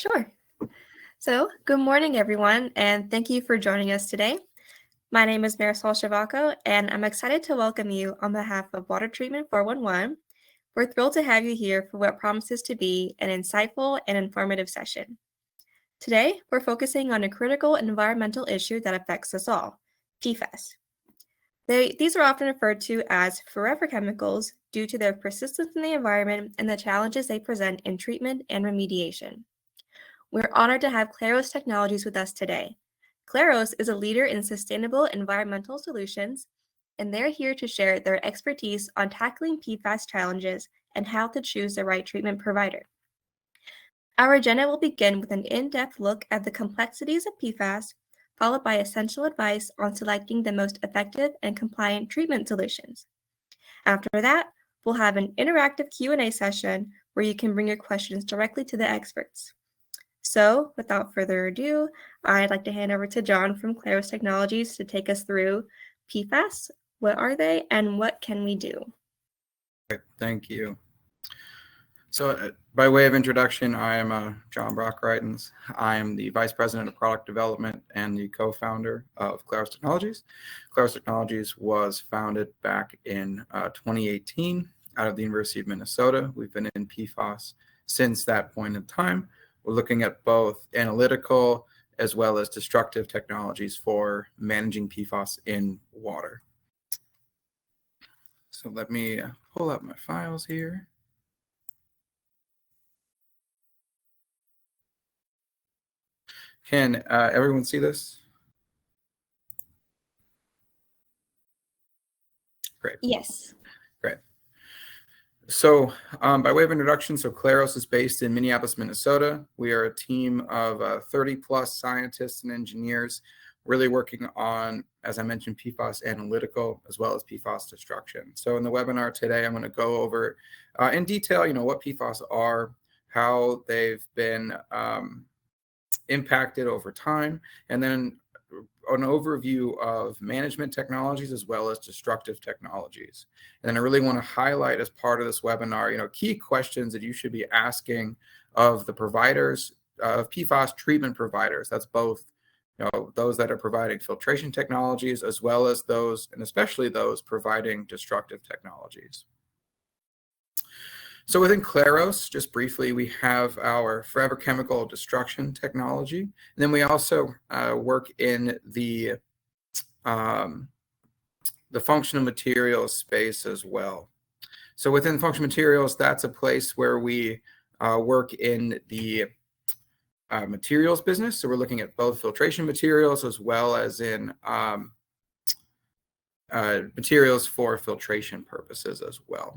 Sure. So, good morning, everyone, and thank you for joining us today. My name is Marisol Shavako, and I'm excited to welcome you on behalf of Water Treatment 411. We're thrilled to have you here for what promises to be an insightful and informative session. Today, we're focusing on a critical environmental issue that affects us all, PFAS. These are often referred to as forever chemicals due to their persistence in the environment and the challenges they present in treatment and remediation. We're honored to have Claros Technologies with us today. Claros is a leader in sustainable environmental solutions, and they're here to share their expertise on tackling PFAS challenges and how to choose the right treatment provider. Our agenda will begin with an in-depth look at the complexities of PFAS, followed by essential advice on selecting the most effective and compliant treatment solutions. After that, we'll have an interactive Q&A session where you can bring your questions directly to the experts. So, without further ado, I'd like to hand over to John from Claros Technologies to take us through PFAS. What are they and what can we do? Thank you. So, by way of introduction, I am John Brockreitens. I am the Vice President of Product Development and the co-founder of Claros Technologies. Claros Technologies was founded back in 2018 out of the University of Minnesota. We've been in PFAS since that point in time. We're looking at both analytical as well as destructive technologies for managing PFAS in water. So let me pull up my files here. Can everyone see this? Great. Yes. Great. So by way of introduction, so Claros is based in Minneapolis, Minnesota. We are a team of 30 plus scientists and engineers really working on, as I mentioned, PFAS analytical as well as PFAS destruction. So in the webinar today, I'm going to go over in detail, what PFAS are, how they've been impacted over time, and then an overview of management technologies as well as destructive technologies. And then I really want to highlight as part of this webinar, key questions that you should be asking of the providers, of PFAS treatment providers. That's both, those that are providing filtration technologies as well as those, and especially those providing destructive technologies. So within Claros, just briefly, we have our forever chemical destruction technology. And then we also work in the functional materials space as well. So within functional materials, that's a place where we work in the materials business. So we're looking at both filtration materials as well as in materials for filtration purposes as well.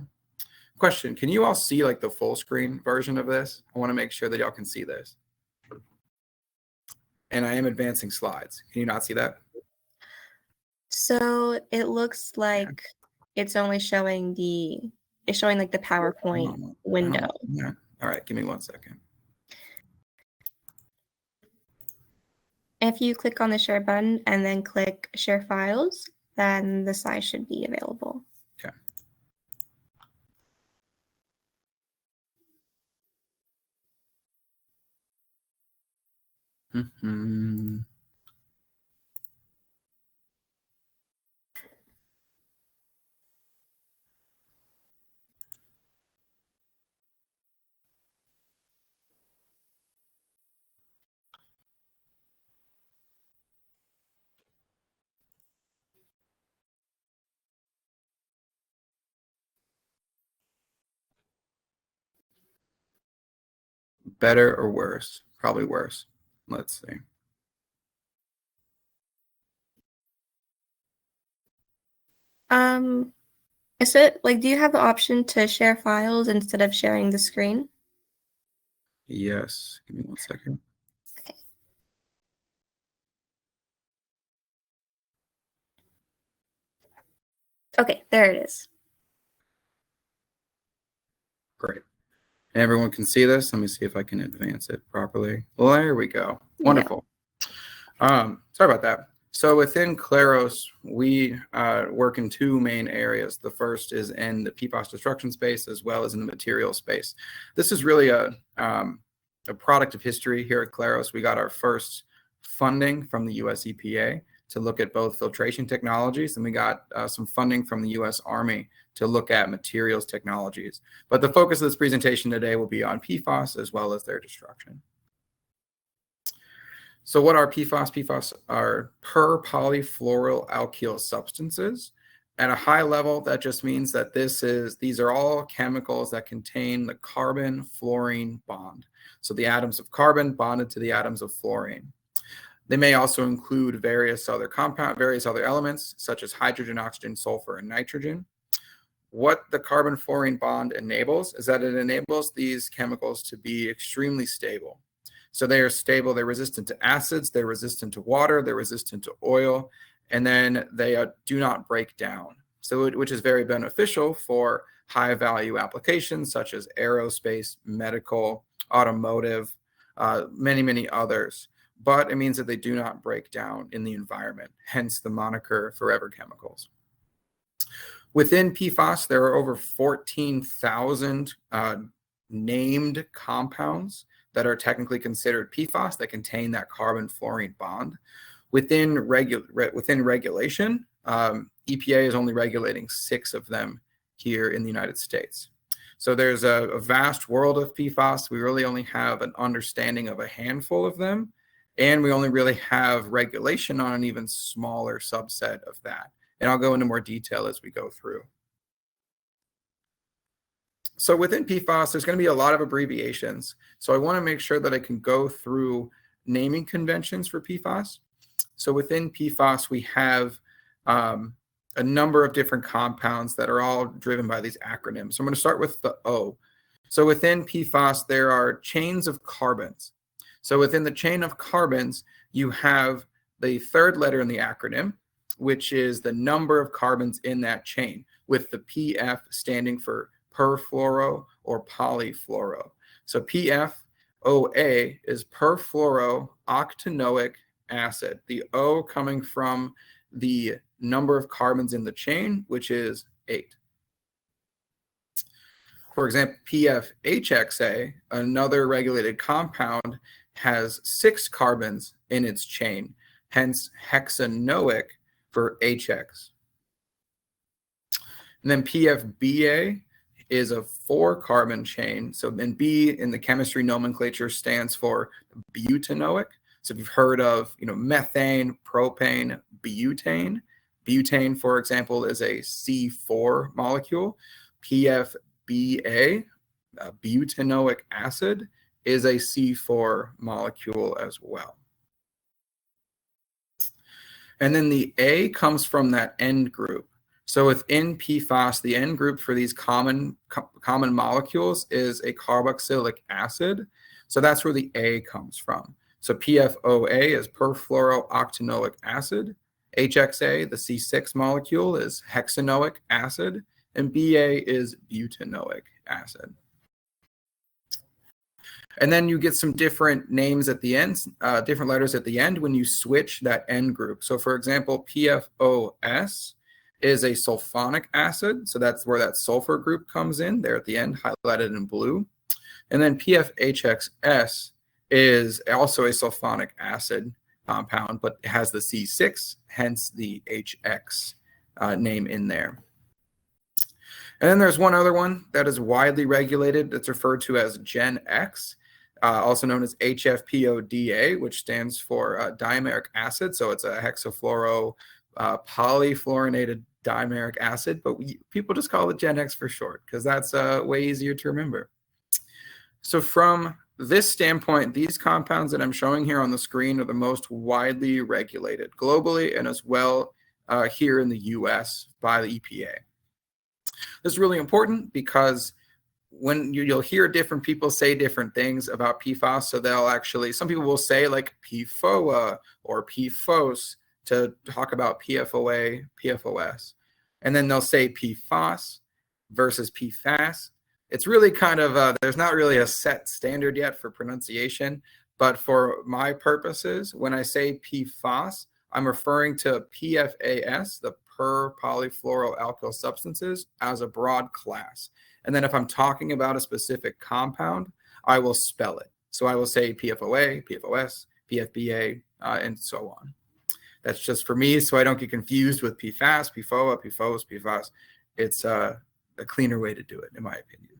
Question, can you all see the full screen version of this? I want to make sure that y'all can see this. And I am advancing slides. Can you not see that? So it looks like it's only showing the PowerPoint window. Yeah. All right, give me 1 second. If you click on the share button and then click share files, then the slide should be available. Okay. Better or worse? Probably worse. Let's see. Is it do you have the option to share files instead of sharing the screen? Yes. Give me 1 second. Okay. Okay, there it is. Great. Everyone can see this. Let me see if I can advance it properly. Well, there we go. Wonderful. Yeah. Sorry about that. So within Claros, we work in two main areas. The first is in the PFAS destruction space as well as in the material space. This is really a product of history here at Claros. We got our first funding from the US EPA to look at both filtration technologies, and we got some funding from the US Army to look at materials technologies. But the focus of this presentation today will be on PFAS as well as their destruction. So what are PFAS? PFAS are per polyfluoroalkyl substances. At a high level, that just means that these are all chemicals that contain the carbon-fluorine bond. So the atoms of carbon bonded to the atoms of fluorine. They may also include various other elements, such as hydrogen, oxygen, sulfur, and nitrogen. What the carbon-fluorine bond enables is that it enables these chemicals to be extremely stable. So they are stable, they're resistant to acids, they're resistant to water, they're resistant to oil, and then they do not break down. So which is very beneficial for high value applications such as aerospace, medical, automotive, many others. But it means that they do not break down in the environment, hence the moniker forever chemicals. Within PFAS, there are over 14,000 named compounds that are technically considered PFAS that contain that carbon-fluorine bond. Within regulation, EPA is only regulating 6 of them here in the United States. So there's a vast world of PFAS. We really only have an understanding of a handful of them, and we only really have regulation on an even smaller subset of that. And I'll go into more detail as we go through. So within PFAS, there's going to be a lot of abbreviations. So I want to make sure that I can go through naming conventions for PFAS. So within PFAS, we have a number of different compounds that are all driven by these acronyms. So I'm going to start with the O. So within PFAS, there are chains of carbons. So within the chain of carbons, you have the third letter in the acronym, which is the number of carbons in that chain, with the PF standing for perfluoro or polyfluoro. So PFOA is perfluorooctanoic acid, the O coming from the number of carbons in the chain, which is 8. For example, PFHXA, another regulated compound, has 6 carbons in its chain, hence hexanoic for HX. And then PFBA is a 4-carbon chain. So and B in the chemistry nomenclature stands for butanoic. So if you've heard of methane, propane, butane. Butane, for example, is a C4 molecule. PFBA, butanoic acid, is a C4 molecule as well. And then the A comes from that end group. So within PFAS, the end group for these common molecules is a carboxylic acid. So that's where the A comes from. So PFOA is perfluorooctanoic acid. HXA, the C6 molecule, is hexanoic acid. And BA is butanoic acid. And then you get some different names at the end, different letters at the end when you switch that end group. So for example, PFOS is a sulfonic acid. So that's where that sulfur group comes in there at the end, highlighted in blue. And then PFHXS is also a sulfonic acid compound, but it has the C6, hence the HX name in there. And then there's one other one that is widely regulated that's referred to as Gen X, also known as HFPODA, which stands for dimeric acid. So it's a hexafluoro polyfluorinated dimeric acid, but people just call it Gen X for short because that's way easier to remember. So from this standpoint, these compounds that I'm showing here on the screen are the most widely regulated globally and as well here in the US by the EPA. This is really important because when you'll hear different people say different things about PFAS, so they'll actually, some people will say like PFOA or PFOS to talk about PFOA, PFOS, and then they'll say PFAS versus PFAS. It's really kind of, there's not really a set standard yet for pronunciation, but for my purposes, when I say PFAS, I'm referring to PFAS, the per polyfluoroalkyl substances, as a broad class. And then if I'm talking about a specific compound, I will spell it. So I will say PFOA, PFOS, PFBA, and so on. That's just for me, so I don't get confused with PFAS, PFOA, PFOS, PFAS. It's a cleaner way to do it, in my opinion.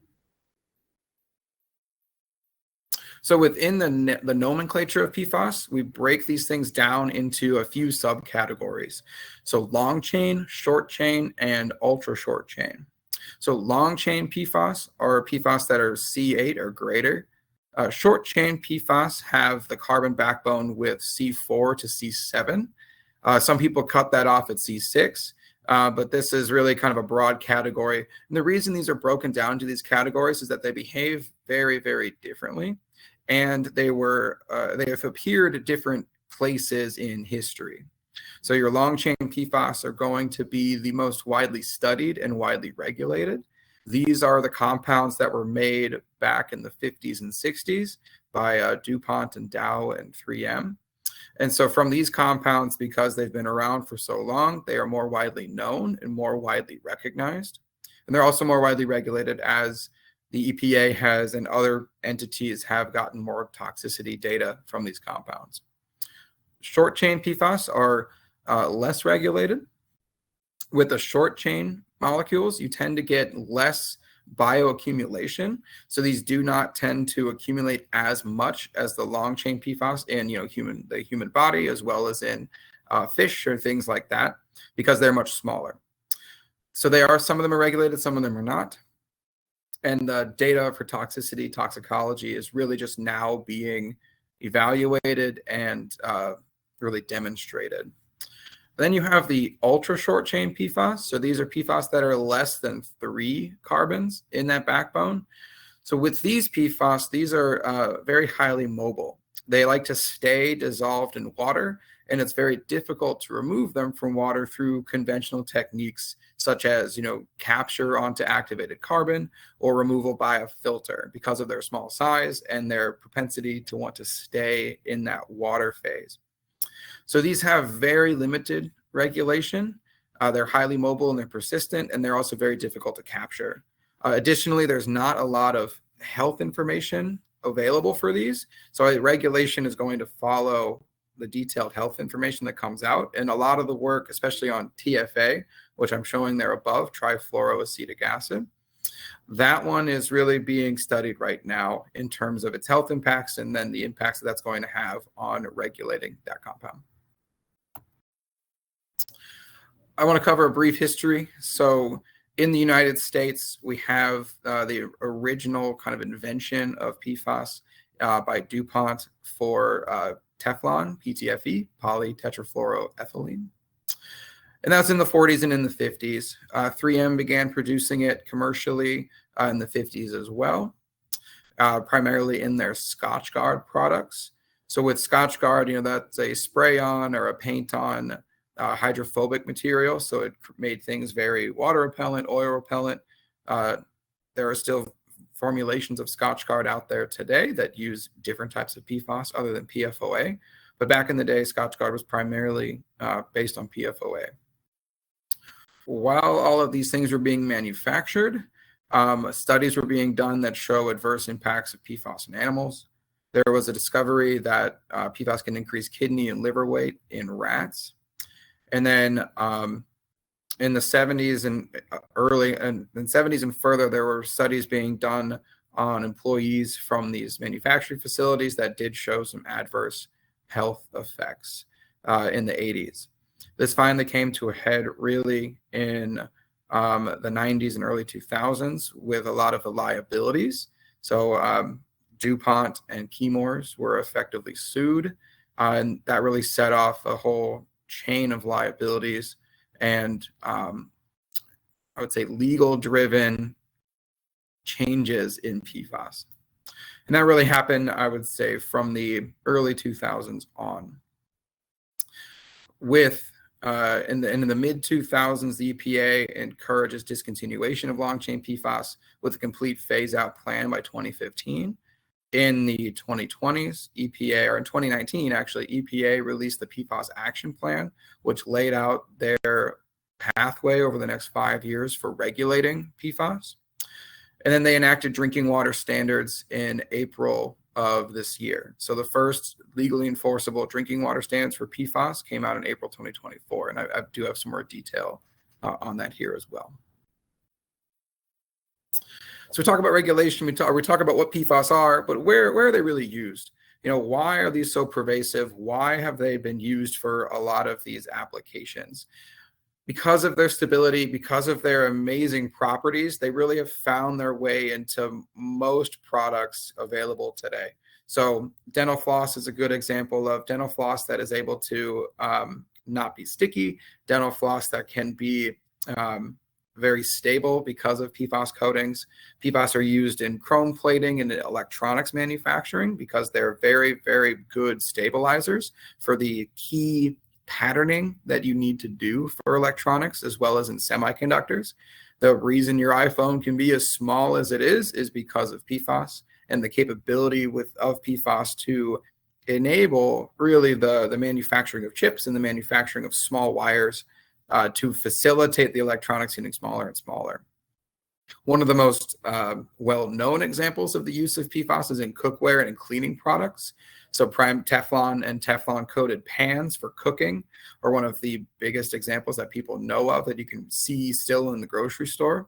So within the nomenclature of PFAS, we break these things down into a few subcategories. So long chain, short chain, and ultra short chain. So long chain PFAS are PFAS that are C8 or greater. Short chain PFAS have the carbon backbone with C4 to C7. Some people cut that off at C6, but this is really kind of a broad category. And the reason these are broken down into these categories is that they behave very, very differently. And they have appeared at different places in history. So your long chain PFAS are going to be the most widely studied and widely regulated. These are the compounds that were made back in the 50s and 60s by DuPont and Dow and 3M. And so from these compounds, because they've been around for so long, they are more widely known and more widely recognized. And they're also more widely regulated as the EPA has and other entities have gotten more toxicity data from these compounds. Short chain PFAS are less regulated. With the short chain molecules, you tend to get less bioaccumulation. So these do not tend to accumulate as much as the long chain PFAS in the human body, as well as in fish or things like that, because they're much smaller. So some of them are regulated, some of them are not. And the data for toxicology is really just now being evaluated and really demonstrated. Then you have the ultra short chain PFAS. So these are PFAS that are less than 3 carbons in that backbone. So with these PFAS, these are very highly mobile. They like to stay dissolved in water, and it's very difficult to remove them from water through conventional techniques such as capture onto activated carbon or removal by a filter because of their small size and their propensity to want to stay in that water phase. So these have very limited regulation. They're highly mobile and they're persistent, and they're also very difficult to capture. Additionally, there's not a lot of health information available for these. So regulation is going to follow the detailed health information that comes out. And a lot of the work, especially on TFA, which I'm showing there above, trifluoroacetic acid, that one is really being studied right now in terms of its health impacts and then the impacts that's going to have on regulating that compound. I want to cover a brief history. So in the United States, we have the original kind of invention of PFAS by DuPont for Teflon, PTFE, polytetrafluoroethylene. And that's in the 40s and in the 50s. 3M began producing it commercially in the 50s as well, primarily in their Scotchgard products. So with Scotchgard, that's a spray-on or a paint-on hydrophobic material. So it made things very water repellent, oil repellent. There are still formulations of Scotchgard out there today that use different types of PFAS other than PFOA. But back in the day, Scotchgard was primarily based on PFOA. While all of these things were being manufactured, studies were being done that show adverse impacts of PFAS in animals. There was a discovery that PFAS can increase kidney and liver weight in rats. And then in the 70s and in the 70s and further, there were studies being done on employees from these manufacturing facilities that did show some adverse health effects in the 80s. This finally came to a head really in the 90s and early 2000s with a lot of the liabilities. So DuPont and Chemours were effectively sued, and that really set off a whole chain of liabilities and I would say legal-driven changes in PFAS. And that really happened, I would say, from the early 2000s on. With in the mid-2000s, the EPA encourages discontinuation of long-chain PFAS with a complete phase-out plan by 2015. In the 2020s, EPA, or in 2019, actually, EPA released the PFAS Action Plan, which laid out their pathway over the next 5 years for regulating PFAS. And then they enacted drinking water standards in April of this year. So the first legally enforceable drinking water standards for PFAS came out in April 2024, and I do have some more detail on that here as well. So we talk about regulation, we talk about what PFAS are, but where are they really used? Why are these so pervasive? Why have they been used for a lot of these applications? Because of their stability, because of their amazing properties, they really have found their way into most products available today. So dental floss is a good example of dental floss that is able to not be sticky, dental floss that can be very stable because of PFAS coatings. PFAS are used in chrome plating and electronics manufacturing because they're very, very good stabilizers for the key patterning that you need to do for electronics as well as in semiconductors. The reason your iPhone can be as small as it is because of PFAS and the capability of PFAS to enable really the manufacturing of chips and the manufacturing of small wires to facilitate the electronics getting smaller and smaller. One of the most well-known examples of the use of PFAS is in cookware and in cleaning products. So prime Teflon and Teflon coated pans for cooking are one of the biggest examples that people know of that you can see still in the grocery store.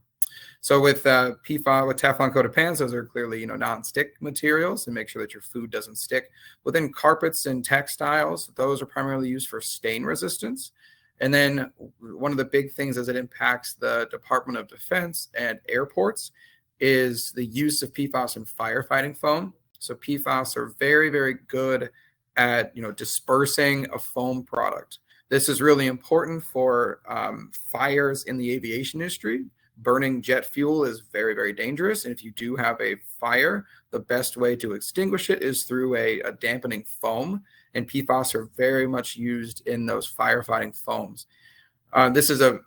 So with PFAS, with Teflon coated pans, those are clearly non-stick materials and make sure that your food doesn't stick. Within carpets and textiles, those are primarily used for stain resistance. And then one of the big things as it impacts the Department of Defense and airports is the use of PFAS in firefighting foam. So PFAS are very, very good at dispersing a foam product. This is really important for fires in the aviation industry. Burning jet fuel is very, very dangerous. And if you do have a fire, the best way to extinguish it is through a dampening foam. And PFAS are very much used in those firefighting foams. This is a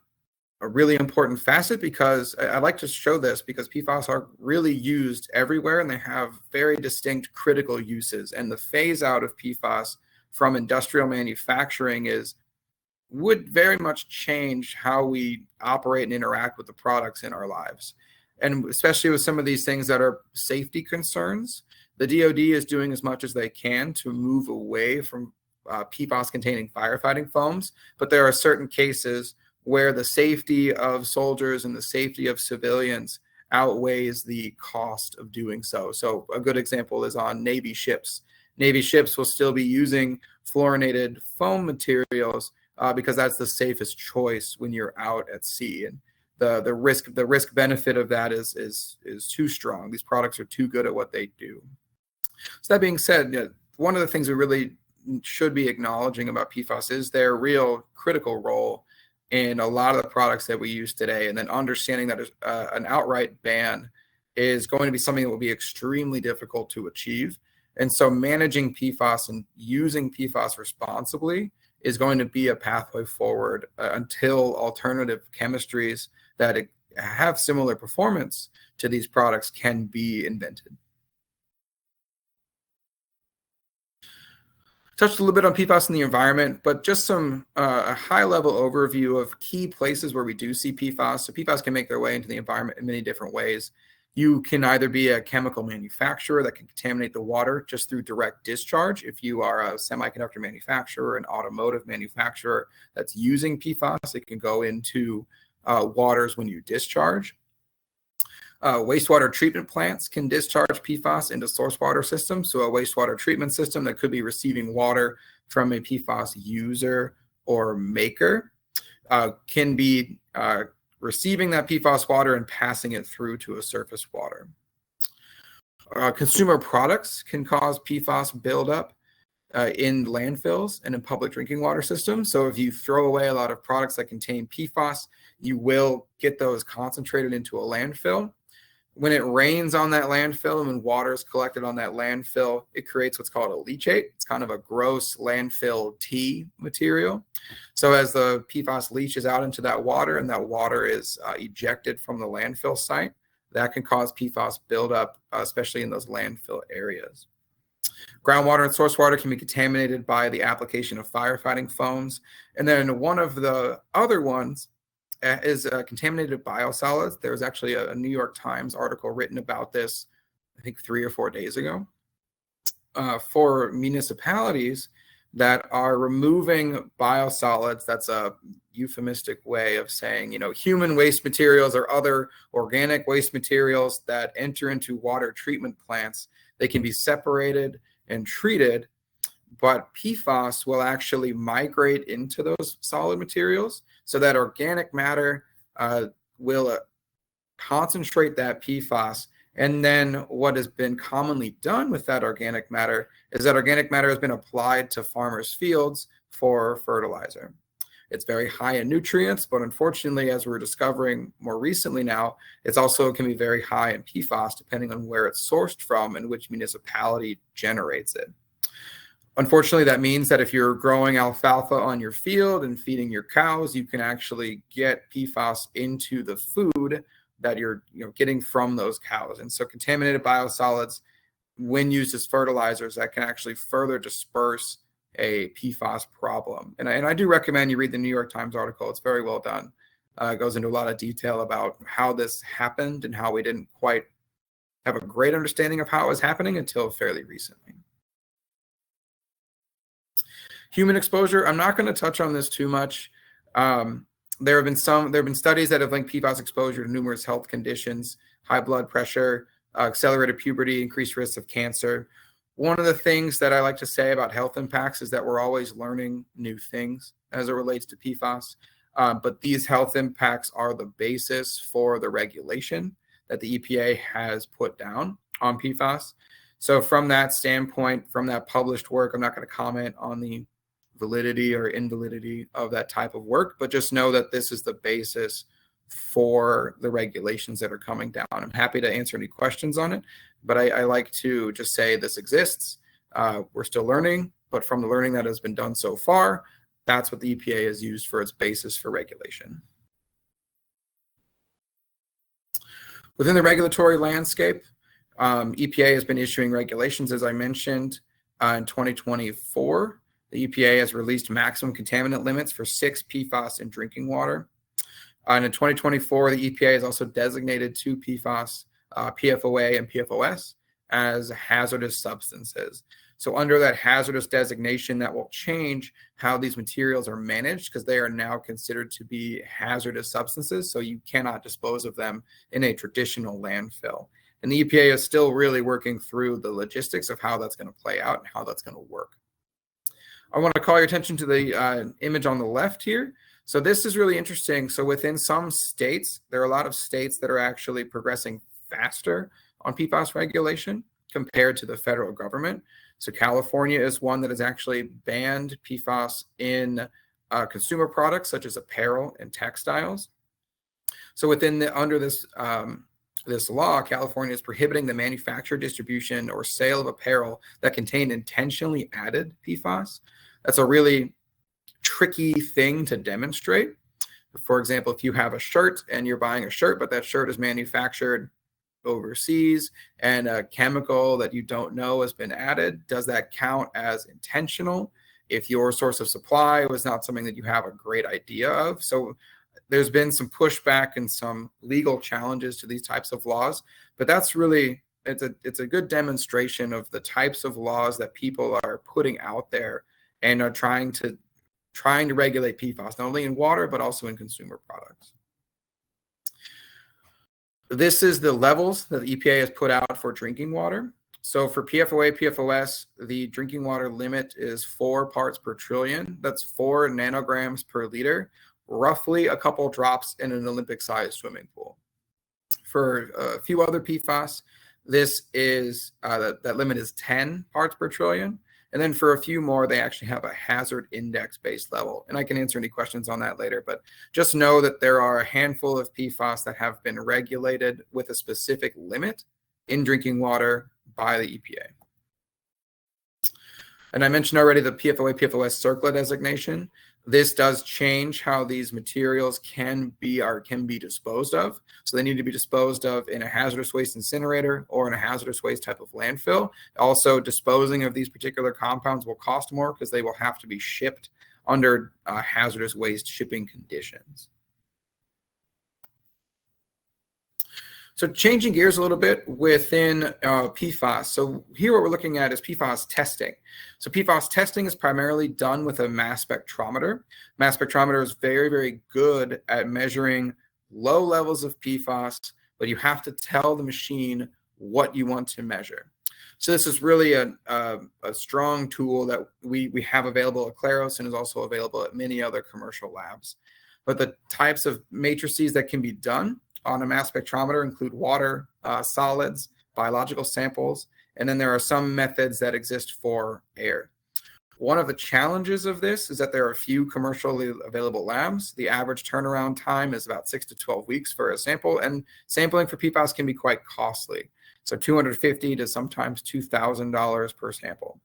really important facet because I like to show this because PFAS are really used everywhere and they have very distinct critical uses. And the phase out of PFAS from industrial manufacturing would very much change how we operate and interact with the products in our lives. And especially with some of these things that are safety concerns, the DoD is doing as much as they can to move away from PFAS containing firefighting foams. But there are certain cases where the safety of soldiers and the safety of civilians outweighs the cost of doing so. So a good example is on Navy ships. Navy ships will still be using fluorinated foam materials because that's the safest choice when you're out at sea. And the risk benefit of that is too strong. These products are too good at what they do. So that being said, one of the things we really should be acknowledging about PFAS is their real critical role in a lot of the products that we use today, and then understanding that an outright ban is going to be something that will be extremely difficult to achieve. And so managing PFAS and using PFAS responsibly is going to be a pathway forward until alternative chemistries that have similar performance to these products can be invented. Touched a little bit on PFAS in the environment, but just some a high-level overview of key places where we do see PFAS. So PFAS can make their way into the environment in many different ways. You can either be a chemical manufacturer that can contaminate the water just through direct discharge. If you are a semiconductor manufacturer, an automotive manufacturer that's using PFAS, it can go into waters when you discharge. Wastewater treatment plants can discharge PFAS into source water systems. So a wastewater treatment system that could be receiving water from a PFAS user or maker can be receiving that PFAS water and passing it through to a surface water. Consumer products can cause PFAS buildup in landfills and in public drinking water systems. So if you throw away a lot of products that contain PFAS, you will get those concentrated into a landfill. When it rains on that landfill and when water is collected on that landfill, it creates what's called a leachate. It's kind of a gross landfill tea material. So as the PFAS leaches out into that water and that water is ejected from the landfill site, that can cause PFAS buildup, especially in those landfill areas. Groundwater and source water can be contaminated by the application of firefighting foams. And then one of the other ones is contaminated biosolids. There was actually a New York Times article written about this, I think 3 or 4 days ago. for municipalities that are removing biosolids. That's a euphemistic way of saying, human waste materials or other organic waste materials that enter into water treatment plants. They can be separated and treated, but PFAS will actually migrate into those solid materials, so that organic matter will concentrate that PFAS. And then what has been commonly done with that organic matter is that organic matter has been applied to farmers' fields for fertilizer. It's very high in nutrients, but unfortunately, as we're discovering more recently now, it's also can be very high in PFAS depending on where it's sourced from and which municipality generates it. Unfortunately, that means that if you're growing alfalfa on your field and feeding your cows, you can actually get PFAS into the food that you're getting from those cows. And so contaminated biosolids, when used as fertilizers, that can actually further disperse a PFAS problem. And I do recommend you read the New York Times article. It's very well done. It goes into a lot of detail about how this happened and how we didn't quite have a great understanding of how it was happening until fairly recently. Human exposure, I'm not going to touch on this too much. There have been studies that have linked PFAS exposure to numerous health conditions: high blood pressure, accelerated puberty, increased risks of cancer. One of the things that I like to say about health impacts is that we're always learning new things as it relates to PFAS. But these health impacts are the basis for the regulation that the EPA has put down on PFAS. So from that standpoint, from that published work, I'm not going to comment on the validity or invalidity of that type of work, but just know that this is the basis for the regulations that are coming down. I'm happy to answer any questions on it, but I like to just say this exists. We're still learning, but from the learning that has been done so far, that's what the EPA has used for its basis for regulation. Within the regulatory landscape, EPA has been issuing regulations, as I mentioned, in 2024. The EPA has released maximum contaminant limits for 6 PFAS in drinking water. And in 2024, the EPA has also designated 2 PFAS, PFOA and PFOS, as hazardous substances. So under that hazardous designation, that will change how these materials are managed, because they are now considered to be hazardous substances. So you cannot dispose of them in a traditional landfill. And the EPA is still really working through the logistics of how that's going to play out and how that's going to work. I want to call your attention to the image on the left here. So this is really interesting. So within some states, there are a lot of states that are actually progressing faster on PFAS regulation compared to the federal government. So California is one that has actually banned PFAS in consumer products such as apparel and textiles. So under this law, California is prohibiting the manufacture, distribution, or sale of apparel that contain intentionally added PFAS. That's a really tricky thing to demonstrate. For example, if you have a shirt and you're buying a shirt, but that shirt is manufactured overseas and a chemical that you don't know has been added, does that count as intentional if your source of supply was not something that you have a great idea of? So there's been some pushback and some legal challenges to these types of laws, but that's really, it's a good demonstration of the types of laws that people are putting out there and are trying to regulate PFAS, not only in water, but also in consumer products. This is the levels that the EPA has put out for drinking water. So for PFOA, PFOS, the drinking water limit is 4 parts per trillion. That's 4 nanograms per liter, roughly a couple drops in an Olympic-sized swimming pool. For a few other PFAS, this is that limit is 10 parts per trillion. And then for a few more, they actually have a hazard index-based level. And I can answer any questions on that later, but just know that there are a handful of PFAS that have been regulated with a specific limit in drinking water by the EPA. And I mentioned already the PFOA, PFOS CERCLA designation. This does change how these materials can be disposed of. So they need to be disposed of in a hazardous waste incinerator or in a hazardous waste type of landfill. Also, disposing of these particular compounds will cost more because they will have to be shipped under hazardous waste shipping conditions. So changing gears a little bit within PFAS. So here what we're looking at is PFAS testing. So PFAS testing is primarily done with a mass spectrometer. Mass spectrometer is very, very good at measuring low levels of PFAS, but you have to tell the machine what you want to measure. So this is really a strong tool that we have available at Claros and is also available at many other commercial labs. But the types of matrices that can be done on a mass spectrometer include water, solids, biological samples, and then there are some methods that exist for air. One of the challenges of this is that there are a few commercially available labs. The average turnaround time is about 6 to 12 weeks for a sample, and sampling for PFAS can be quite costly. So $250 to sometimes $2,000 per sample.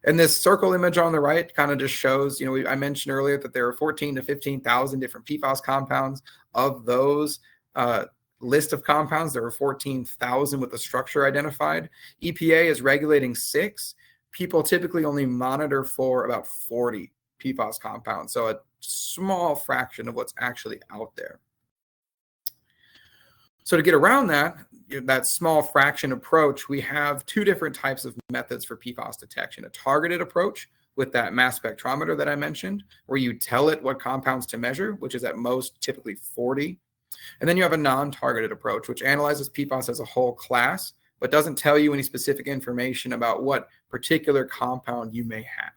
And this circle image on the right kind of just shows, I mentioned earlier that there are 14 to 15,000 different PFAS compounds. Of those list of compounds, there are 14,000 with the structure identified. EPA is regulating 6. People typically only monitor for about 40 PFAS compounds, so a small fraction of what's actually out there. So to get around that small fraction approach, we have 2 different types of methods for PFAS detection. A targeted approach with that mass spectrometer that I mentioned, where you tell it what compounds to measure, which is at most typically 40. And then you have a non-targeted approach, which analyzes PFAS as a whole class, but doesn't tell you any specific information about what particular compound you may have.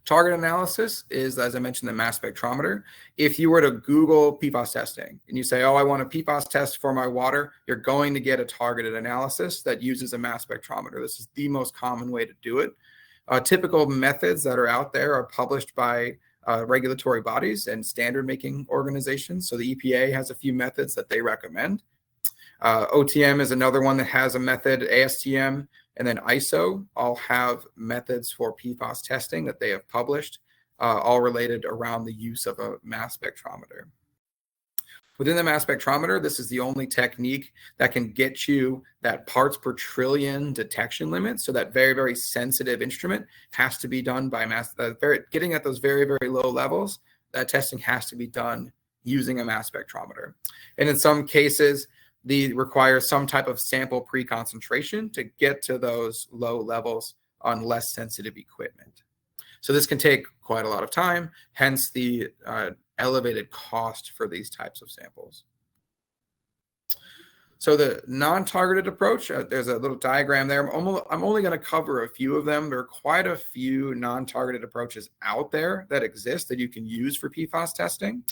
Target analysis is, as I mentioned, the mass spectrometer. If you were to Google PFAS testing and you say, oh, I want a PFAS test for my water, you're going to get a targeted analysis that uses a mass spectrometer. This is the most common way to do it. Typical methods that are out there are published by regulatory bodies and standard making organizations. So the EPA has a few methods that they recommend. OTM is another one that has a method. ASTM and then ISO all have methods for PFAS testing that they have published, all related around the use of a mass spectrometer. Within the mass spectrometer, this is the only technique that can get you that parts per trillion detection limit. So that very, very sensitive instrument has to be done by getting at those very, very low levels. That testing has to be done using a mass spectrometer. And in some cases, they require some type of sample pre-concentration to get to those low levels on less sensitive equipment. So this can take quite a lot of time, hence the elevated cost for these types of samples. So the non-targeted approach, there's a little diagram there. I'm only going to cover a few of them. There are quite a few non-targeted approaches out there that exist that you can use for PFAS testing.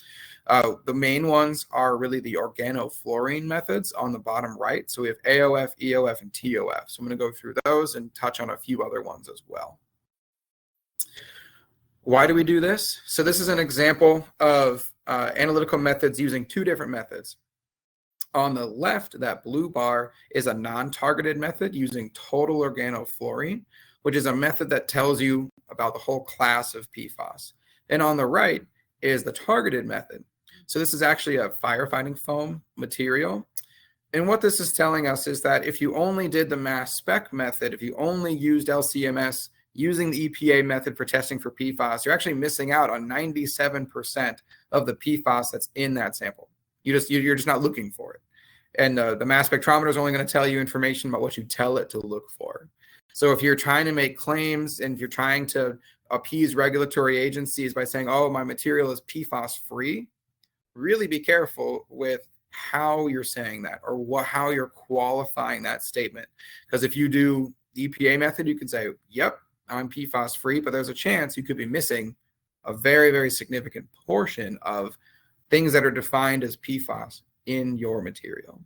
The main ones are really the organofluorine methods on the bottom right. So we have AOF, EOF, and TOF. So I'm going to go through those and touch on a few other ones as well. Why do we do this? So this is an example of analytical methods using 2 different methods. On the left, that blue bar is a non-targeted method using total organofluorine, which is a method that tells you about the whole class of PFAS. And on the right is the targeted method. So this is actually a firefighting foam material. And what this is telling us is that if you only did the mass spec method, if you only used LCMS using the EPA method for testing for PFAS, you're actually missing out on 97% of the PFAS that's in that sample. You're just not looking for it. And the mass spectrometer is only going to tell you information about what you tell it to look for. So if you're trying to make claims and if you're trying to appease regulatory agencies by saying, oh, my material is PFAS free, really be careful with how you're saying that or how you're qualifying that statement. Because if you do the EPA method, you can say, yep, I'm PFAS free, but there's a chance you could be missing a very, very significant portion of things that are defined as PFAS in your material.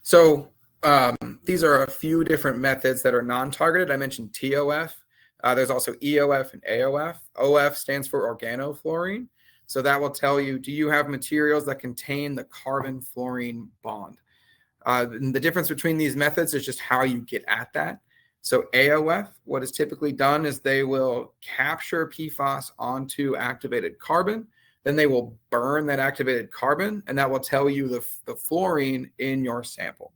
So these are a few different methods that are non-targeted. I mentioned TOF. There's also EOF and AOF. OF stands for organofluorine. So that will tell you, do you have materials that contain the carbon-fluorine bond? And the difference between these methods is just how you get at that. So AOF, what is typically done is they will capture PFAS onto activated carbon. Then they will burn that activated carbon, and that will tell you the fluorine in your sample.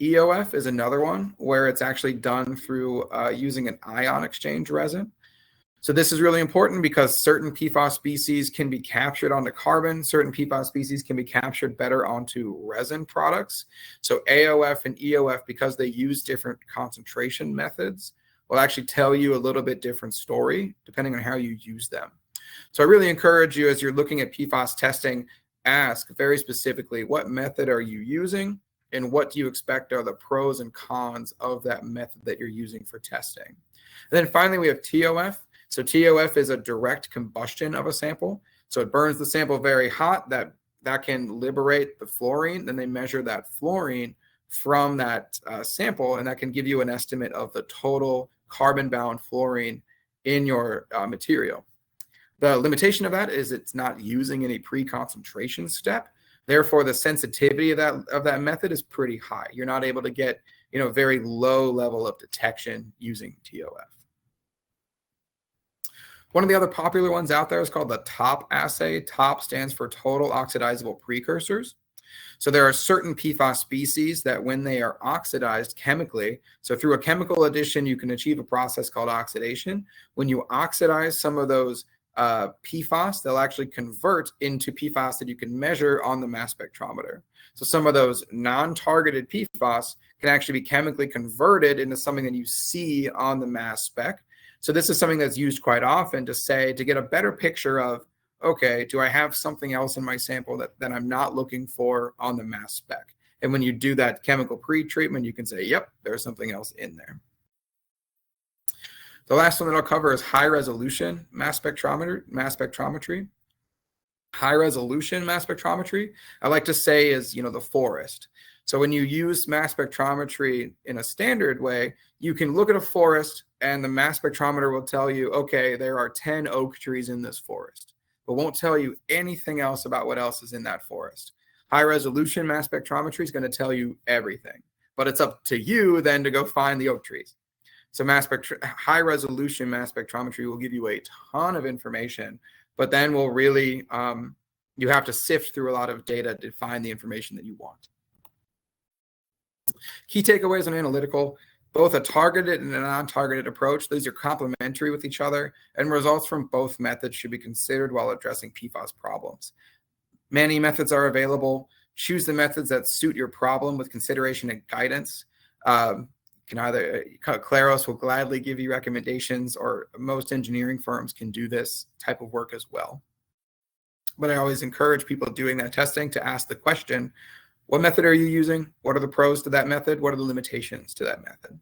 EOF is another one where it's actually done through using an ion exchange resin. So this is really important because certain PFAS species can be captured onto carbon. Certain PFAS species can be captured better onto resin products. So AOF and EOF, because they use different concentration methods, will actually tell you a little bit different story depending on how you use them. So I really encourage you, as you're looking at PFAS testing, ask very specifically, what method are you using and what do you expect are the pros and cons of that method that you're using for testing. And then finally, we have TOF. So TOF is a direct combustion of a sample. So it burns the sample very hot. That can liberate the fluorine. Then they measure that fluorine from that sample, and that can give you an estimate of the total carbon-bound fluorine in your material. The limitation of that is it's not using any pre-concentration step. Therefore, the sensitivity of that method is pretty high. You're not able to get very low level of detection using TOF. One of the other popular ones out there is called the TOP assay. TOP stands for total oxidizable precursors. So there are certain PFAS species that when they are oxidized chemically, so through a chemical addition, you can achieve a process called oxidation. When you oxidize some of those PFAS, they'll actually convert into PFAS that you can measure on the mass spectrometer. So some of those non-targeted PFAS can actually be chemically converted into something that you see on the mass spec. So this is something that's used quite often to get a better picture of, okay, do I have something else in my sample that I'm not looking for on the mass spec? And when you do that chemical pre-treatment, you can say, yep, there's something else in there. The last one that I'll cover is high resolution mass spectrometry. High resolution mass spectrometry, I like to say, is the forest. So when you use mass spectrometry in a standard way, you can look at a forest and the mass spectrometer will tell you, okay, there are 10 oak trees in this forest, but won't tell you anything else about what else is in that forest. High resolution mass spectrometry is going to tell you everything, but it's up to you then to go find the oak trees. So high resolution mass spectrometry will give you a ton of information, but then will really, you have to sift through a lot of data to find the information that you want. Key takeaways on analytical: both a targeted and a non-targeted approach. These are complementary with each other, and results from both methods should be considered while addressing PFAS problems. Many methods are available. Choose the methods that suit your problem with consideration and guidance. Claros will gladly give you recommendations, or most engineering firms can do this type of work as well. But I always encourage people doing that testing to ask the question, what method are you using? What are the pros to that method? What are the limitations to that method?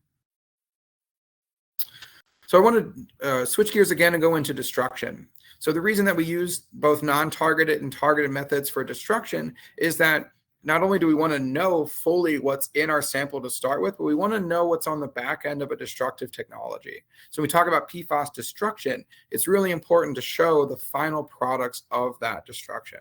So I want to switch gears again and go into destruction. So the reason that we use both non-targeted and targeted methods for destruction is that not only do we want to know fully what's in our sample to start with, but we want to know what's on the back end of a destructive technology. So when we talk about PFAS destruction, it's really important to show the final products of that destruction.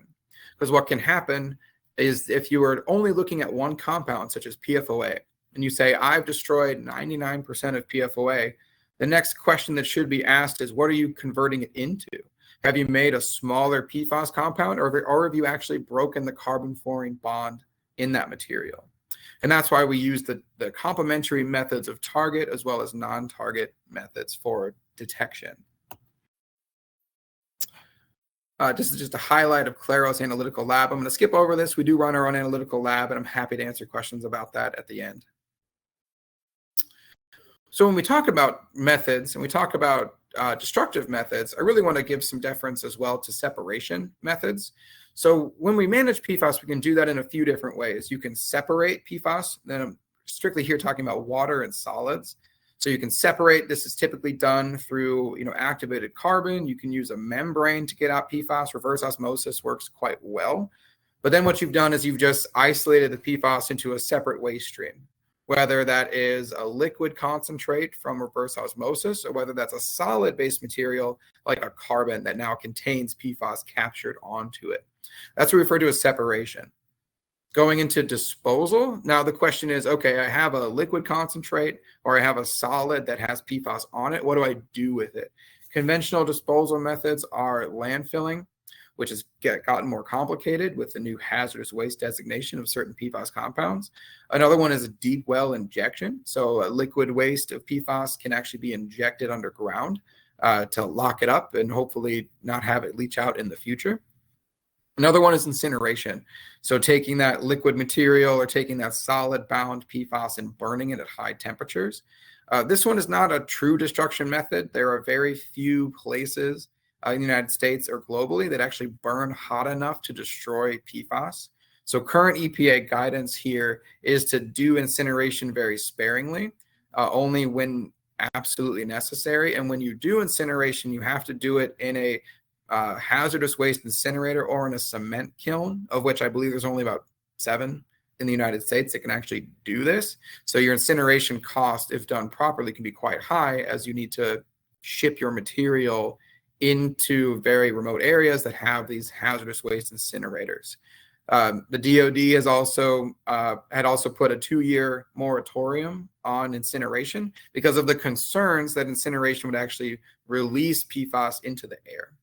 Because what can happen is if you are only looking at one compound, such as PFOA, and you say, I've destroyed 99% of PFOA, the next question that should be asked is, what are you converting it into? Have you made a smaller PFAS compound, or have you actually broken the carbon-fluorine bond in that material? And that's why we use the complementary methods of target as well as non-target methods for detection. This is just a highlight of Claros Analytical Lab. I'm going to skip over this. We do run our own analytical lab, and I'm happy to answer questions about that at the end. So when we talk about methods and we talk about destructive methods, I really want to give some deference as well to separation methods. So when we manage PFAS, we can do that in a few different ways. You can separate PFAS. Then I'm strictly here talking about water and solids. So you can separate. This is typically done through activated carbon. You can use a membrane to get out PFAS. Reverse osmosis works quite well. But then what you've done is you've just isolated the PFAS into a separate waste stream, whether that is a liquid concentrate from reverse osmosis or whether that's a solid-based material like a carbon that now contains PFAS captured onto it. That's what we refer to as separation. Going into disposal, now the question is, okay, I have a liquid concentrate or I have a solid that has PFAS on it. What do I do with it? Conventional disposal methods are landfilling, which has gotten more complicated with the new hazardous waste designation of certain PFAS compounds. Another one is a deep well injection. So a liquid waste of PFAS can actually be injected underground. to lock it up and hopefully not have it leach out in the future. Another one is incineration. So taking that liquid material or taking that solid bound PFAS and burning it at high temperatures. This one is not a true destruction method. There are very few places in the United States or globally that actually burn hot enough to destroy PFAS. So current EPA guidance here is to do incineration very sparingly, only when absolutely necessary. And when you do incineration, you have to do it in a hazardous waste incinerator or in a cement kiln, of which I believe there's only about 7 in the United States that can actually do this. So your incineration cost, if done properly, can be quite high, as you need to ship your material into very remote areas that have these hazardous waste incinerators. The DoD has also had also put a 2-year moratorium on incineration because of the concerns that incineration would actually release PFAS into the air.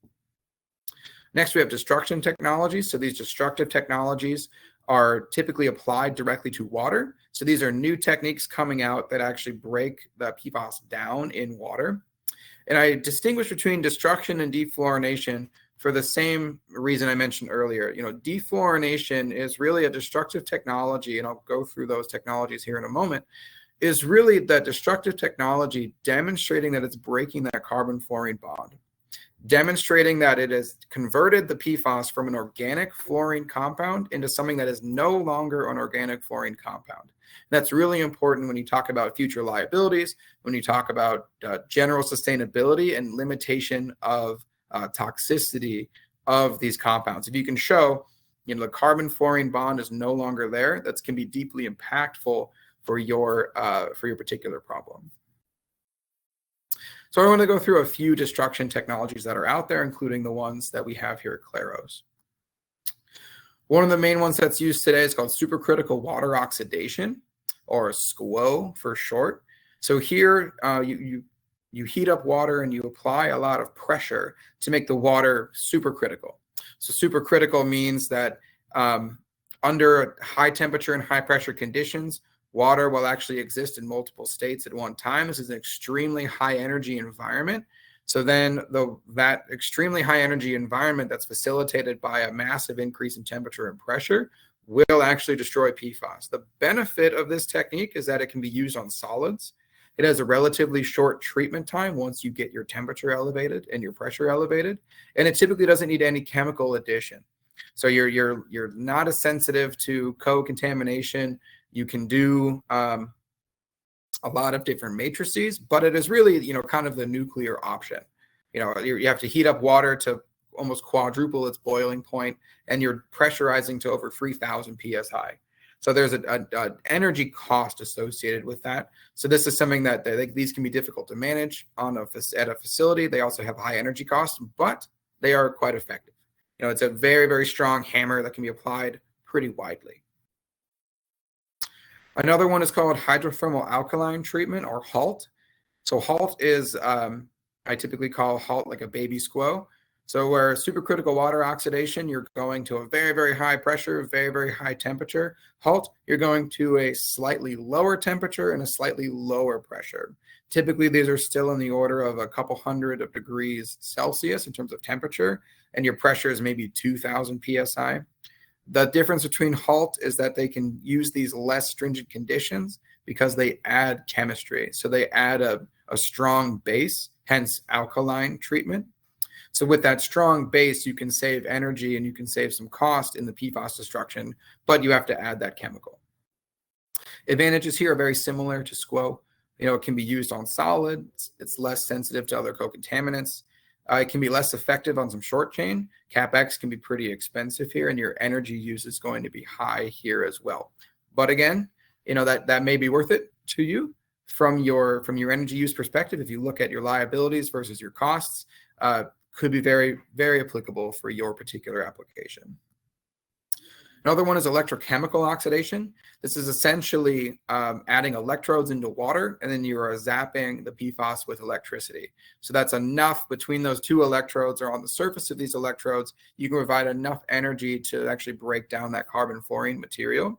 Next, we have destruction technologies. So these destructive technologies are typically applied directly to water. So these are new techniques coming out that actually break the PFAS down in water. And I distinguish between destruction and defluorination for the same reason I mentioned earlier. Defluorination is really a destructive technology, and I'll go through those technologies here in a moment, is really that destructive technology demonstrating that it's breaking that carbon-fluorine bond, demonstrating that it has converted the PFAS from an organic fluorine compound into something that is no longer an organic fluorine compound. That's really important when you talk about future liabilities, when you talk about general sustainability and limitation of toxicity of these compounds. If you can show, the carbon-fluorine bond is no longer there, that can be deeply impactful for your particular problem. So I want to go through a few destruction technologies that are out there, including the ones that we have here at Claros. One of the main ones that's used today is called supercritical water oxidation, or SCWO for short. So here you heat up water and you apply a lot of pressure to make the water supercritical. So supercritical means that under high temperature and high pressure conditions, water will actually exist in multiple states at one time. This is an extremely high energy environment. So then that extremely high energy environment that's facilitated by a massive increase in temperature and pressure will actually destroy PFAS. The benefit of this technique is that it can be used on solids. It has a relatively short treatment time once you get your temperature elevated and your pressure elevated, and it typically doesn't need any chemical addition. So you're not as sensitive to co-contamination. You can do a lot of different matrices, but it is really, kind of the nuclear option. You have to heat up water to almost quadruple its boiling point, and you're pressurizing to over 3,000 psi. So there's an energy cost associated with that. So this is something that these can be difficult to manage at a facility. They also have high energy costs, but they are quite effective. It's a very, very strong hammer that can be applied pretty widely. Another one is called hydrothermal alkaline treatment, or HALT. So HALT is, I typically call HALT like a baby SCWO. So where supercritical water oxidation, you're going to a very, very high pressure, very, very high temperature. HALT, you're going to a slightly lower temperature and a slightly lower pressure. Typically, these are still in the order of a couple hundred of degrees Celsius in terms of temperature, and your pressure is maybe 2,000 psi. The difference between HALT is that they can use these less stringent conditions because they add chemistry. So they add a strong base, hence alkaline treatment. So with that strong base, you can save energy and you can save some cost in the PFAS destruction, but you have to add that chemical. Advantages here are very similar to SCWO. It can be used on solids. It's less sensitive to other co-contaminants. It can be less effective on some short chain. CapEx can be pretty expensive here, and your energy use is going to be high here as well. But again, that may be worth it to you from your energy use perspective. If you look at your liabilities versus your costs, could be very, very applicable for your particular application. Another one is electrochemical oxidation. This is essentially adding electrodes into water, and then you are zapping the PFAS with electricity. So that's enough between those two electrodes, or on the surface of these electrodes, you can provide enough energy to actually break down that carbon-fluorine material.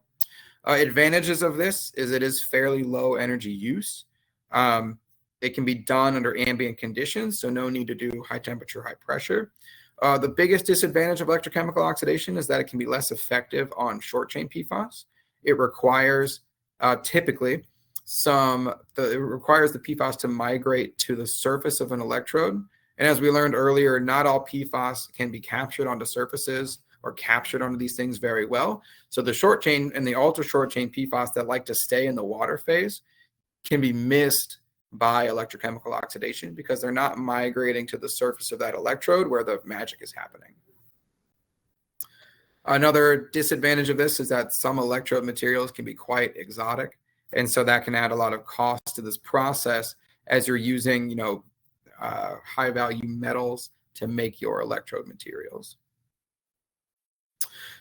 Advantages of this is it is fairly low energy use. It can be done under ambient conditions, so no need to do high temperature, high pressure. The biggest disadvantage of electrochemical oxidation is that it can be less effective on short chain PFAS. It requires typically it requires the PFAS to migrate to the surface of an electrode. And as we learned earlier, not all PFAS can be captured onto surfaces or captured onto these things very well. So the short chain and the ultra short chain PFAS that like to stay in the water phase can be missed by electrochemical oxidation because they're not migrating to the surface of that electrode where the magic is happening. Another disadvantage of this is that some electrode materials can be quite exotic. And so that can add a lot of cost to this process as you're using, high value metals to make your electrode materials.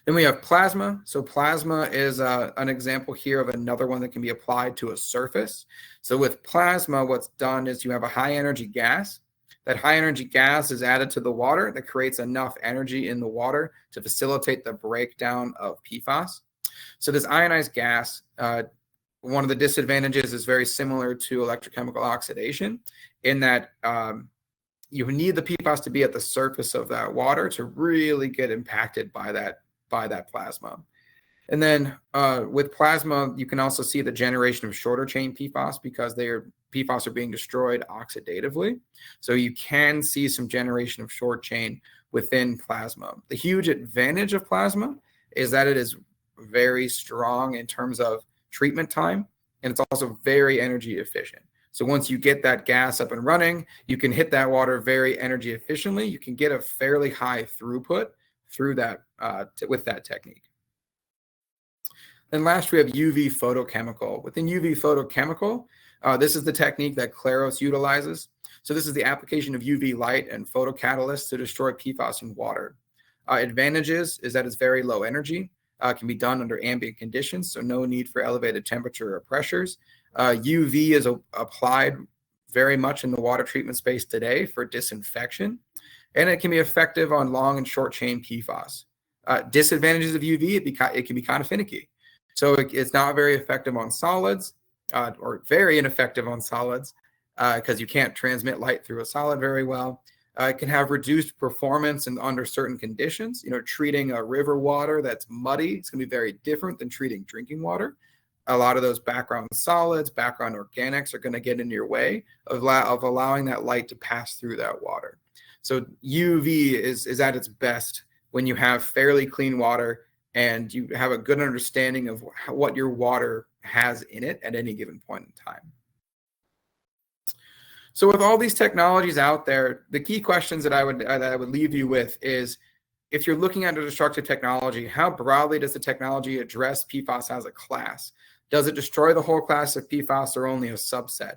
Then we have plasma. So plasma is an example here of another one that can be applied to a surface. So with plasma, what's done is you have a high energy gas. That high energy gas is added to the water that creates enough energy in the water to facilitate the breakdown of PFAS. So this ionized gas, one of the disadvantages is very similar to electrochemical oxidation in that you need the PFAS to be at the surface of that water to really get impacted by that plasma. And then with plasma, you can also see the generation of shorter chain PFAS because PFAS are being destroyed oxidatively. So you can see some generation of short chain within plasma. The huge advantage of plasma is that it is very strong in terms of treatment time, and it's also very energy efficient. So once you get that gas up and running, you can hit that water very energy efficiently. You can get a fairly high throughput through that with that technique. Then last, we have UV photochemical. Within UV photochemical, this is the technique that Claros utilizes. So this is the application of UV light and photocatalysts to destroy PFAS in water. Advantages is that it's very low energy, can be done under ambient conditions, so no need for elevated temperature or pressures. UV is applied very much in the water treatment space today for disinfection, and it can be effective on long and short chain PFAS. Disadvantages of UV, it can be kind of finicky. So it's not very effective on solids, or very ineffective on solids, because you can't transmit light through a solid very well. It can have reduced performance under certain conditions. Treating a river water that's muddy, it's going to be very different than treating drinking water. A lot of those background solids, background organics are going to get in your way of allowing that light to pass through that water. So UV is at its best when you have fairly clean water and you have a good understanding of what your water has in it at any given point in time. So with all these technologies out there, the key questions that I would leave you with is, if you're looking at a destructive technology, how broadly does the technology address PFAS as a class? Does it destroy the whole class of PFAS or only a subset?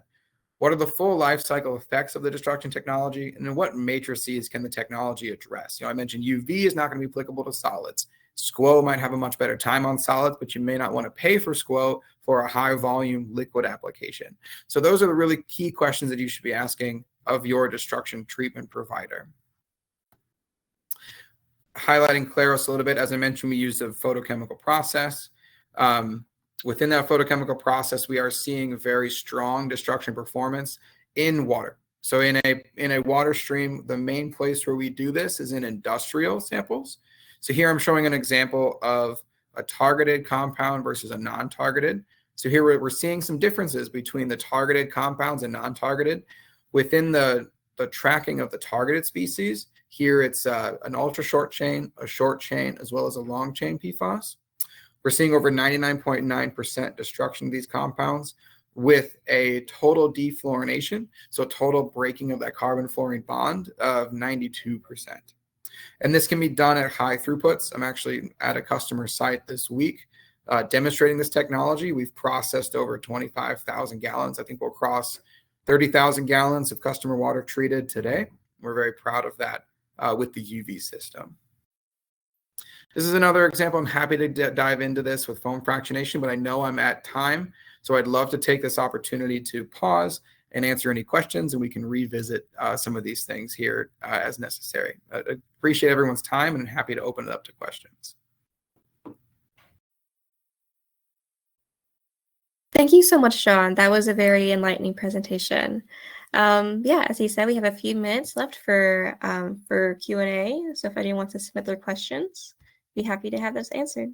What are the full life cycle effects of the destruction technology? And then what matrices can the technology address? I mentioned UV is not going to be applicable to solids. SQO might have a much better time on solids, but you may not want to pay for SQO for a high volume liquid application. So those are the really key questions that you should be asking of your destruction treatment provider. Highlighting Claros a little bit, as I mentioned, we use a photochemical process. Within that photochemical process, we are seeing very strong destruction performance in water. So in a water stream, the main place where we do this is in industrial samples. So here I'm showing an example of a targeted compound versus a non-targeted. So here we're seeing some differences between the targeted compounds and non-targeted. Within the tracking of the targeted species, here it's an ultra short chain, a short chain, as well as a long chain PFAS. We're seeing over 99.9% destruction of these compounds with a total defluorination, so total breaking of that carbon-fluorine bond of 92%. And this can be done at high throughputs. I'm actually at a customer site this week demonstrating this technology. We've processed over 25,000 gallons. I think we'll cross 30,000 gallons of customer water treated today. We're very proud of that with the UV system. This is another example. I'm happy to dive into this with foam fractionation, but I know I'm at time. So I'd love to take this opportunity to pause and answer any questions, and we can revisit some of these things here as necessary. I appreciate everyone's time, and I'm happy to open it up to questions. Thank you so much, John. That was a very enlightening presentation. Yeah, as he said, we have a few minutes left for Q&A. So if anyone wants to submit their questions, be happy to have those answered.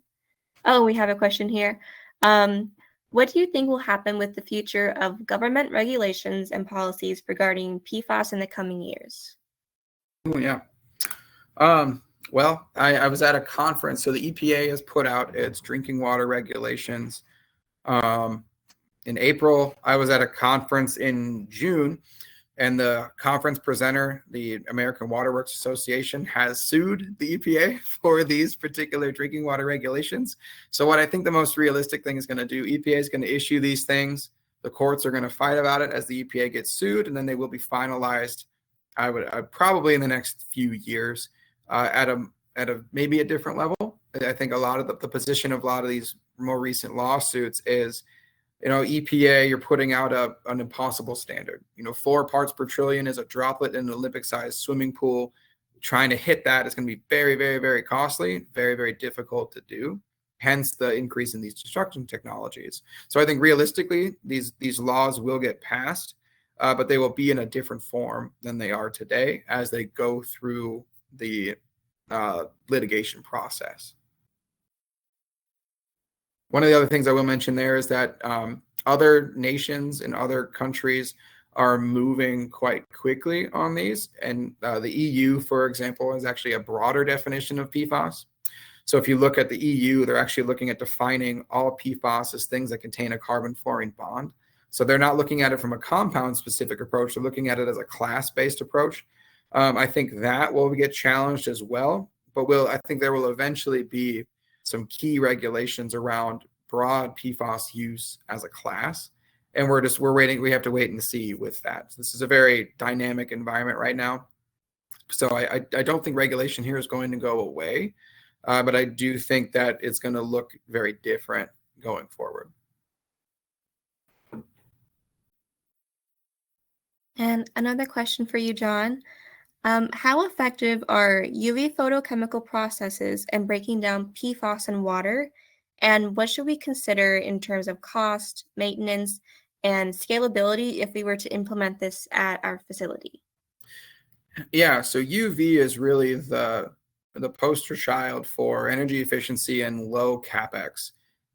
Oh, we have a question here. What do you think will happen with the future of government regulations and policies regarding PFAS in the coming years? Oh, yeah. I was at a conference. So the EPA has put out its drinking water regulations in April. I was at a conference in June, and the conference presenter, the American Water Works Association, has sued the EPA for these particular drinking water regulations. So what I think the most realistic thing is going to do, EPA is going to issue these things. The courts are going to fight about it as the EPA gets sued, and then they will be finalized, I would probably in the next few years at a maybe a different level. I think a lot of the position of a lot of these more recent lawsuits is, EPA, you're putting out an impossible standard. 4 parts per trillion is a droplet in an Olympic-sized swimming pool. Trying to hit that is going to be very, very, very costly, very, very difficult to do. Hence the increase in these destruction technologies. So I think realistically, these laws will get passed, but they will be in a different form than they are today as they go through the litigation process. One of the other things I will mention there is that other nations and other countries are moving quite quickly on these. And the EU, for example, is actually a broader definition of PFAS. So if you look at the EU, they're actually looking at defining all PFAS as things that contain a carbon-fluorine bond. So they're not looking at it from a compound-specific approach. They're looking at it as a class-based approach. I think that will get challenged as well. But I think there will eventually be some key regulations around broad PFAS use as a class. And we're waiting. We have to wait and see with that. So this is a very dynamic environment right now. So I don't think regulation here is going to go away, but I do think that it's going to look very different going forward. And another question for you, John. How effective are UV photochemical processes in breaking down PFAS in water? And what should we consider in terms of cost, maintenance, and scalability if we were to implement this at our facility? Yeah, so UV is really the poster child for energy efficiency and low capex.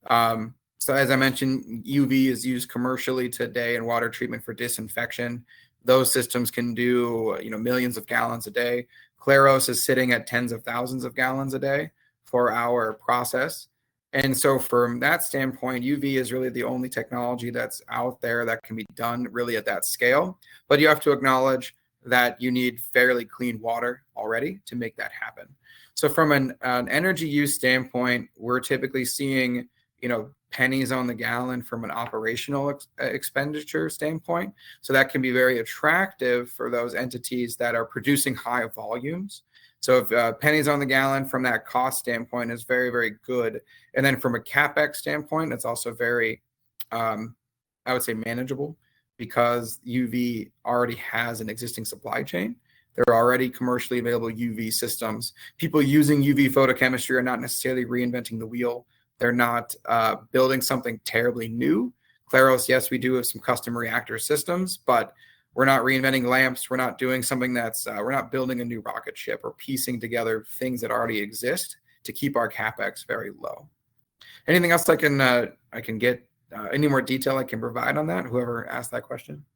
So as I mentioned, UV is used commercially today in water treatment for disinfection. Those systems can do millions of gallons a day. Claros is sitting at tens of thousands of gallons a day for our process. And so from that standpoint, UV is really the only technology that's out there that can be done really at that scale. But you have to acknowledge that you need fairly clean water already to make that happen. So from an energy use standpoint, we're typically seeing, pennies on the gallon from an operational expenditure standpoint. So that can be very attractive for those entities that are producing high volumes. So if pennies on the gallon from that cost standpoint is very, very good. And then from a CapEx standpoint, it's also very, I would say, manageable, because UV already has an existing supply chain. There are already commercially available UV systems. People using UV photochemistry are not necessarily reinventing the wheel. They're not building something terribly new. Claros, yes, we do have some custom reactor systems, but we're not reinventing lamps. We're not doing something we're not building a new rocket ship or piecing together things that already exist to keep our CapEx very low. Anything else I can get, any more detail I can provide on that? Whoever asked that question.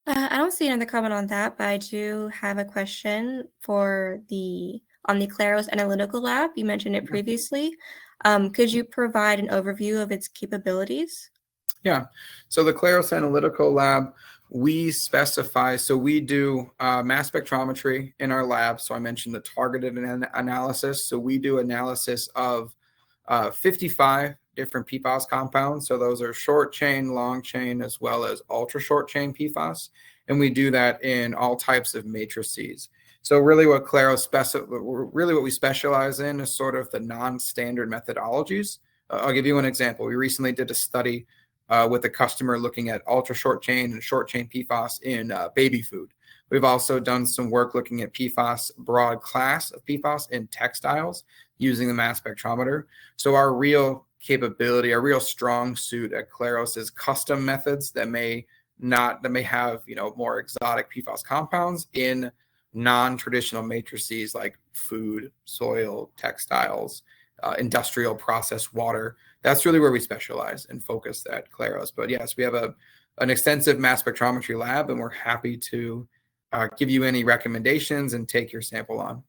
I don't see another comment on that, but I do have a question on the Claros Analytical Lab. You mentioned it previously. Could you provide an overview of its capabilities? Yeah. So the Claros Analytical Lab, we specify, so we do mass spectrometry in our lab. So I mentioned the targeted analysis. So we do analysis of 55 different PFAS compounds. So those are short chain, long chain, as well as ultra short chain PFAS. And we do that in all types of matrices. So really what we specialize in is sort of the non-standard methodologies. I'll give you an example. We recently did a study with a customer looking at ultra short chain and short chain PFAS in baby food. We've also done some work looking at PFAS, broad class of PFAS in textiles using the mass spectrometer. So our real capability, our real strong suit at Claros is custom methods that may have, more exotic PFAS compounds in non-traditional matrices like food, soil, textiles, industrial processed water. That's really where we specialize and focus at Claros. But yes, we have an extensive mass spectrometry lab, and we're happy to give you any recommendations and take your sample on.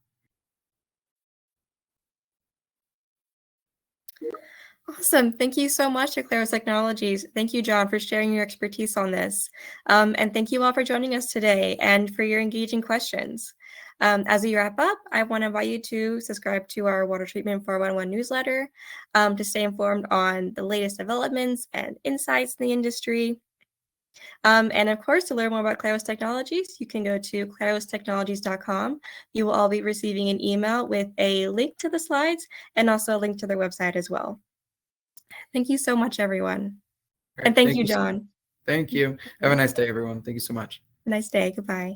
Awesome. Thank you so much to Claros Technologies. Thank you, John, for sharing your expertise on this. And thank you all for joining us today and for your engaging questions. As we wrap up, I want to invite you to subscribe to our Water Treatment 411 newsletter to stay informed on the latest developments and insights in the industry. And of course, to learn more about Claros Technologies, you can go to clarostechnologies.com. You will all be receiving an email with a link to the slides and also a link to their website as well. Thank you so much, everyone. Great. And thank you, John. Thank you. Have a nice day, everyone. Thank you so much. Nice day. Goodbye.